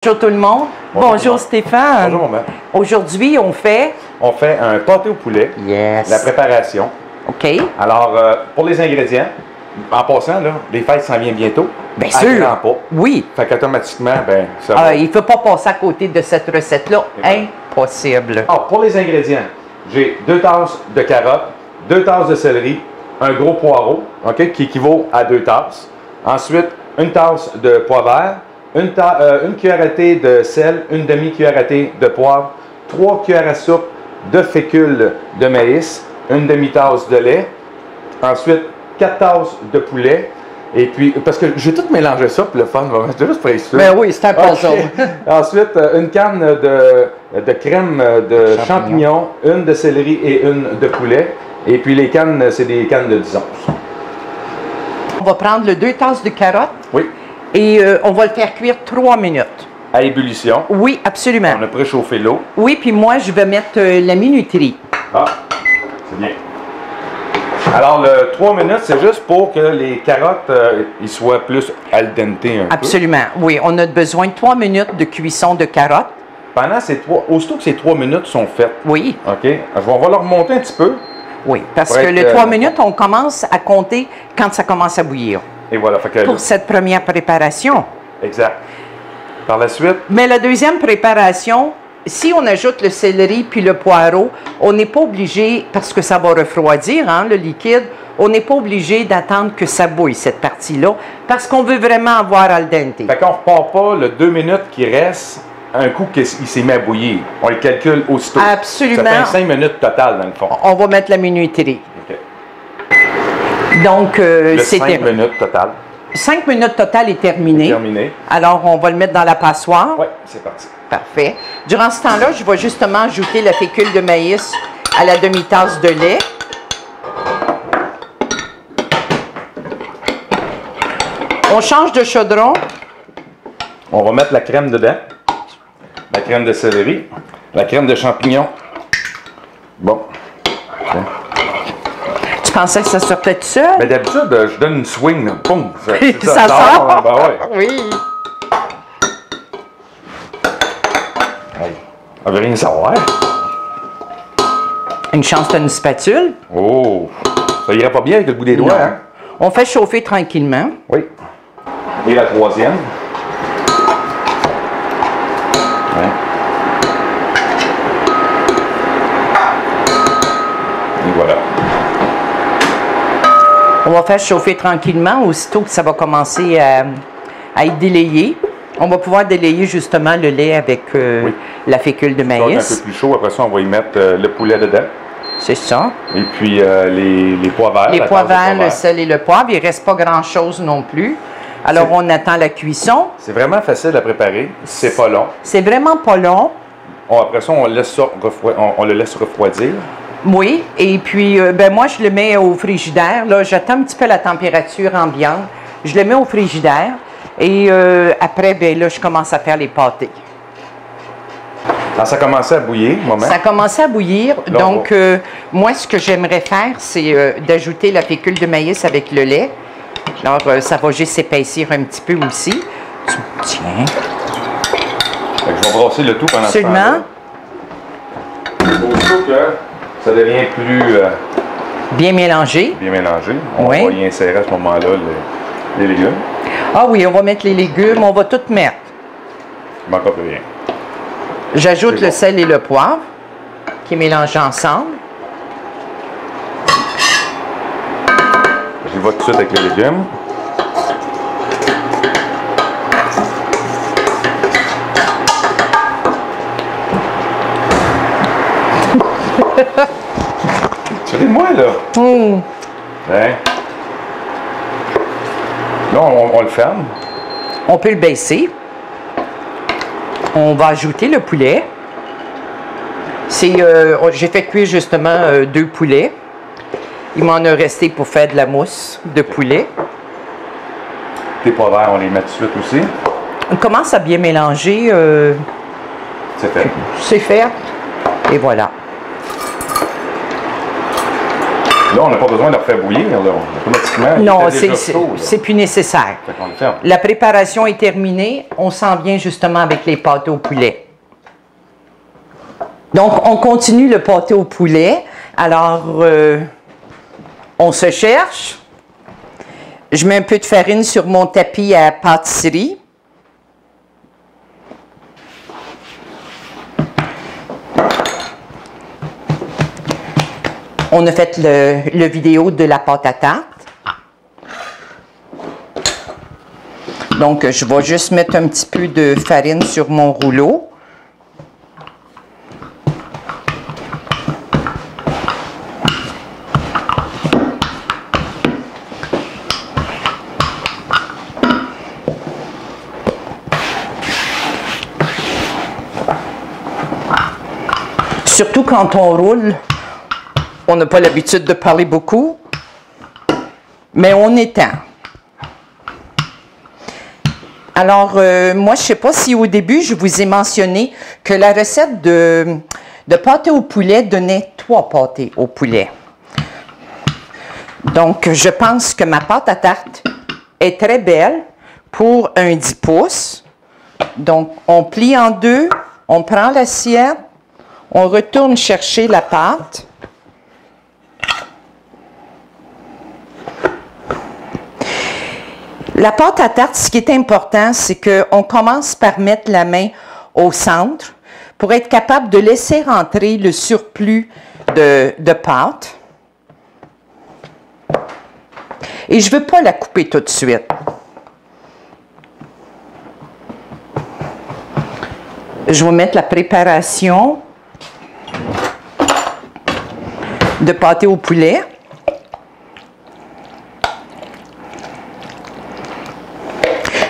Bonjour tout le monde. Bonjour Stéphane. Bonjour maman. Aujourd'hui, on fait un pâté au poulet. Yes. La préparation. OK. Alors, pour les ingrédients, en passant, là, les fêtes s'en viennent bientôt. Bien à sûr. grands pas. Oui. Fait qu'automatiquement, ben, ça va. Il ne faut pas passer à côté de cette recette-là. Impossible. Alors, pour les ingrédients, j'ai 2 tasses de carottes, 2 tasses de céleri, un gros poireau, OK, qui équivaut à 2 tasses. Ensuite, une tasse de poivre vert, une cuillère à thé de sel, une demi-cuillère à thé de poivre, 3 cuillères à soupe de fécule de maïs, une demi-tasse de lait, ensuite 4 tasses de poulet, et puis, parce que j'ai tout mélangé ça pour le fun, c'est juste pour être sûr. Ben oui, c'est un puzzle. Okay. Ensuite, une canne de crème de champignons, une de céleri et une de poulet, et puis les cannes, c'est des cannes de 10 onces. On va prendre le 2 tasses de carottes. Oui. Et on va le faire cuire 3 minutes. À ébullition. Oui, absolument. On a préchauffé l'eau. Oui, puis moi, je vais mettre la minuterie. Ah, c'est bien. Alors, le 3 minutes, c'est juste pour que les carottes ils soient plus al dente un Absolument. Oui, on a besoin de 3 minutes de cuisson de carottes. Pendant aussitôt que ces 3 minutes sont faites. Oui. OK. On va leur remonter un petit peu. Oui, parce que le 3 minutes, on commence à compter quand ça commence à bouillir. Et voilà. Fait que, pour cette première préparation. Exact. Par la suite. Mais la deuxième préparation, si on ajoute le céleri puis le poireau, on n'est pas obligé, parce que ça va refroidir, hein, le liquide, on n'est pas obligé d'attendre que ça bouille, cette partie-là, parce qu'on veut vraiment avoir al dente. Fait qu'on ne repart pas le 2 minutes qui reste un coup qu'il s'est mis à bouillir. On le calcule aussitôt. Absolument. Ça fait 5 minutes total, dans le fond. On va mettre la minuterie. OK. Donc, c'est 5 minutes total. 5 minutes total est terminé. Terminé. Alors, on va le mettre dans la passoire. Oui, c'est parti. Parfait. Durant ce temps-là, je vais justement ajouter la fécule de maïs à la demi-tasse de lait. On change de chaudron. On va mettre la crème dedans. La crème de céleri. La crème de champignons. Bon. Okay. Tu pensais que ça sortait tout seul? Mais d'habitude, je donne une swing. Boum! Ça sort? Ben ouais. Oui. Hey, on veut rien savoir. Une chance de une spatule. Oh! Ça irait pas bien avec le bout des doigts, hein? On fait chauffer tranquillement. Oui. Et la troisième. Ouais. Et voilà. On va faire chauffer tranquillement. Aussitôt que ça va commencer à être délayé, on va pouvoir délayer justement le lait avec la fécule de Ça va être maïs. un peu plus chaud. Après ça, on va y mettre le poulet dedans. C'est ça. Et puis les pois verts. Les pois verts, le sel et le poivre. Il ne reste pas grand-chose non plus. Alors, on attend la cuisson. C'est vraiment facile à préparer. C'est pas long. C'est vraiment pas long. Après ça, on le laisse refroidir. Oui. Et puis, moi, je le mets au frigidaire. Là, j'attends un petit peu la température ambiante. Je le mets au frigidaire. Et après, là, je commence à faire les pâtés. Alors, ça a commencé à bouillir, moment. Ça a commencé à bouillir. Là, donc, moi, ce que j'aimerais faire, c'est d'ajouter la fécule de maïs avec le lait. Alors, ça va juste s'épaissir un petit peu aussi. Tiens. Fait que je vais brasser le tout pendant ce temps-là. Absolument. Aussitôt que ça devient plus Bien mélangé. bien mélangé, on va y insérer à ce moment-là les légumes. Ah oui, on va mettre les légumes. On va tout mettre. Il manque plus rien. J'ajoute le sel et le poivre qui est mélangé ensemble. Je vais tout de suite avec les légumes. Tirez-moi là. Mmh. Hein? Là, on le ferme. On peut le baisser. On va ajouter le poulet. J'ai fait cuire justement 2 poulets. Il m'en a resté pour faire de la mousse de poulet. Les pois verts, on les met tout de suite aussi. On commence à bien mélanger. C'est fait. C'est fait. Et voilà. Là, on n'a pas besoin de le faire bouillir. Là. Automatiquement, non, c'est c'est plus nécessaire. La préparation est terminée. On s'en vient justement avec les pâtés au poulet. Donc, on continue le pâté au poulet. Alors, on se cherche. Je mets un peu de farine sur mon tapis à pâtisserie. On a fait le vidéo de la pâte à tarte. Donc, je vais juste mettre un petit peu de farine sur mon rouleau. Surtout quand on roule, on n'a pas l'habitude de parler beaucoup, mais on étend. Alors, moi, je ne sais pas si au début, je vous ai mentionné que la recette de pâté au poulet donnait 3 pâtés au poulet. Donc, je pense que ma pâte à tarte est très belle pour un 10 pouces. Donc, on plie en deux, on prend l'assiette, on retourne chercher la pâte. La pâte à tarte, ce qui est important, c'est qu'on commence par mettre la main au centre pour être capable de laisser rentrer le surplus de pâte. Et je ne veux pas la couper tout de suite. Je vais mettre la préparation de pâté au poulet.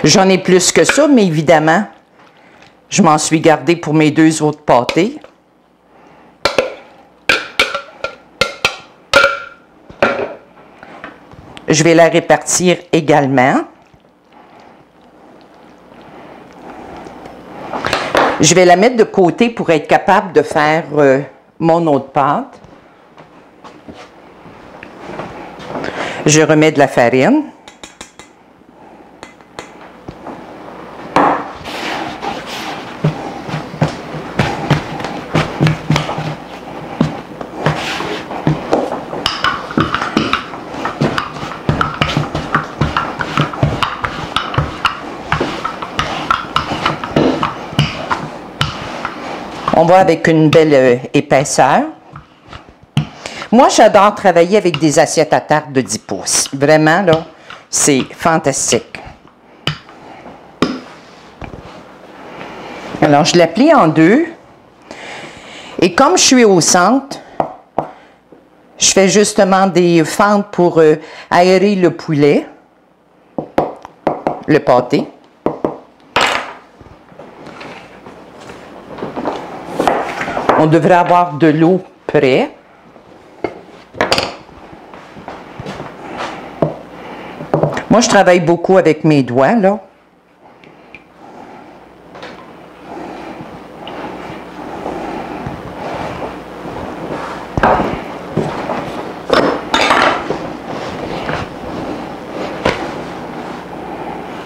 J'en ai plus que ça, mais évidemment, je m'en suis gardé pour mes 2 autres pâtés. Je vais la répartir également. Je vais la mettre de côté pour être capable de faire mon autre pâte. Je remets de la farine. On va avec une belle épaisseur. Moi, j'adore travailler avec des assiettes à tarte de 10 pouces. Vraiment, là, c'est fantastique. Alors, je la plie en deux. Et comme je suis au centre, je fais justement des fentes pour aérer le poulet, le pâté. On devrait avoir de l'eau près. Moi, je travaille beaucoup avec mes doigts, là.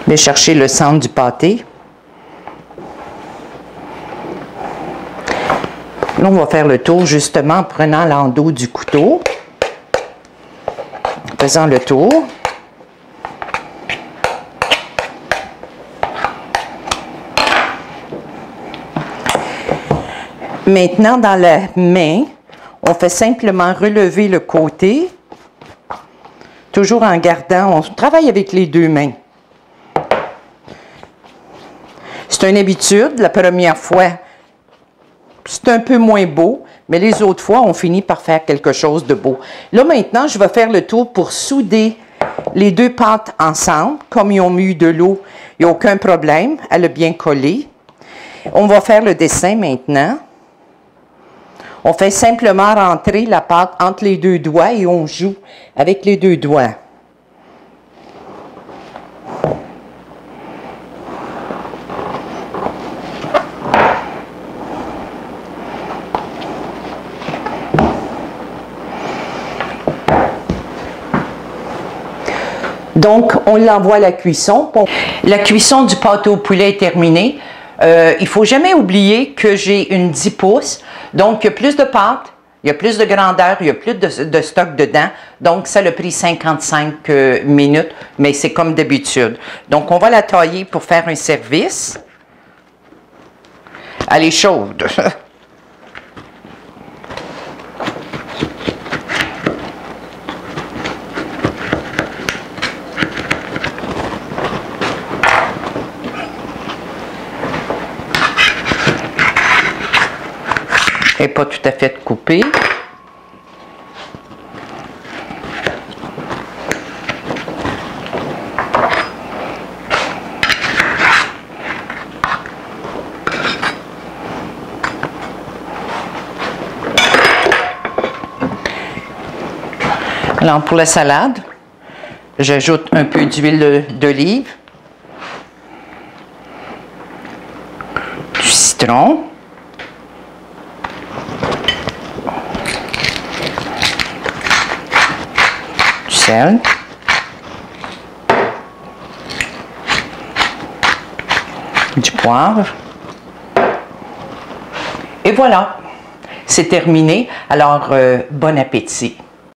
Je vais chercher le centre du pâté. Là, on va faire le tour justement en prenant l'endos du couteau. En faisant le tour. Maintenant, dans la main, on fait simplement relever le côté, toujours en gardant, on travaille avec les 2 mains. C'est une habitude, la première fois, c'est un peu moins beau, mais les autres fois, on finit par faire quelque chose de beau. Là, maintenant, je vais faire le tour pour souder les 2 pâtes ensemble. Comme ils ont eu de l'eau, il n'y a aucun problème, elle a bien collé. On va faire le dessin maintenant. On fait simplement rentrer la pâte entre les 2 doigts et on joue avec les 2 doigts. Donc, on l'envoie à la cuisson. La cuisson du pâté au poulet est terminée. Il ne faut jamais oublier que j'ai une 10 pouces. Donc, il y a plus de pâte, il y a plus de grandeur, il y a plus de stock dedans. Donc, ça a pris 55 minutes, mais c'est comme d'habitude. Donc, on va la tailler pour faire un service. Elle est chaude. Elle n'est pas tout à fait coupée. Alors, pour la salade, j'ajoute un peu d'huile d'olive, du citron, du sel, du poivre. Et voilà, c'est terminé. Alors, bon appétit.